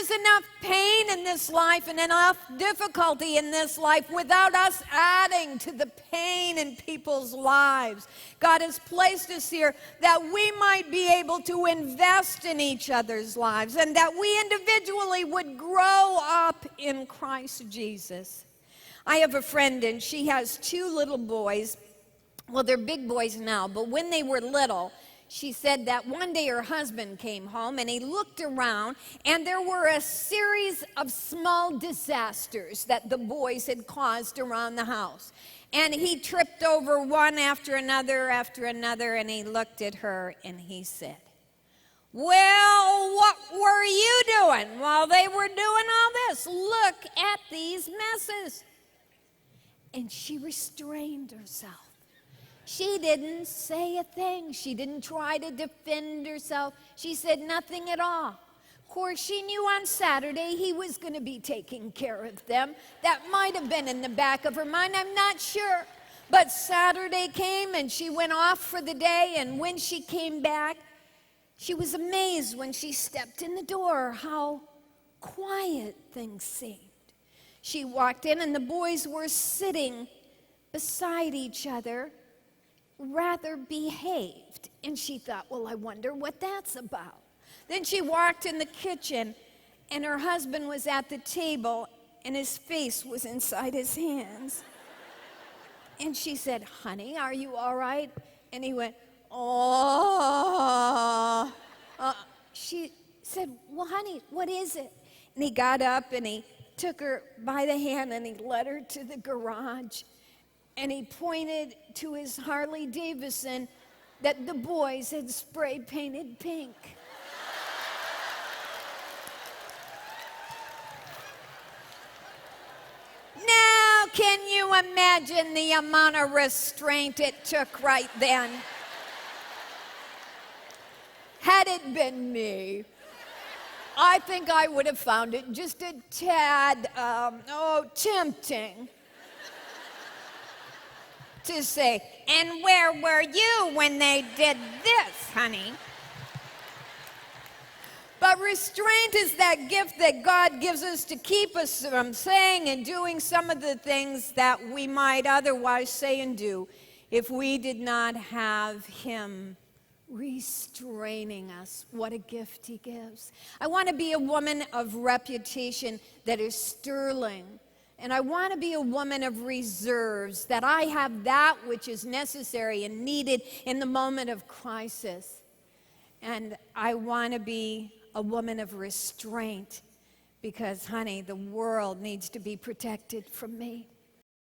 is enough pain in this life and enough difficulty in this life without us adding to the pain in people's lives. God has placed us here that we might be able to invest in each other's lives and that we individually would grow up in Christ Jesus. I have a friend, and she has 2 little boys. Well, they're big boys now, but when they were little, she said that one day her husband came home and he looked around and there were a series of small disasters that the boys had caused around the house. And he tripped over one after another, and he looked at her and he said, "Well, what were you doing while they were doing all this? Look at these messes." And she restrained herself. She didn't say a thing. She didn't try to defend herself. She said nothing at all. Of course, she knew on Saturday he was going to be taking care of them. That might have been in the back of her mind. I'm not sure. But Saturday came and she went off for the day. And when she came back, she was amazed when she stepped in the door how quiet things seemed. She walked in and the boys were sitting beside each other, rather behaved. And she thought, well, I wonder what that's about. Then she walked in the kitchen, and her husband was at the table, and his face was inside his hands. And she said, "Honey, are you all right?" And he went, "Oh." She said, "Well, honey, what is it?" And he got up, and he took her by the hand, and he led her to the garage. And he pointed to his Harley Davidson that the boys had spray painted pink. Now, can you imagine the amount of restraint it took right then? Had it been me, I think I would have found it just a tad, tempting to say, "And where were you when they did this, honey?" But restraint is that gift that God gives us to keep us from saying and doing some of the things that we might otherwise say and do if we did not have Him restraining us. What a gift He gives. I want to be a woman of reputation that is sterling. And I want to be a woman of reserves, that I have that which is necessary and needed in the moment of crisis. And I want to be a woman of restraint because, honey, the world needs to be protected from me.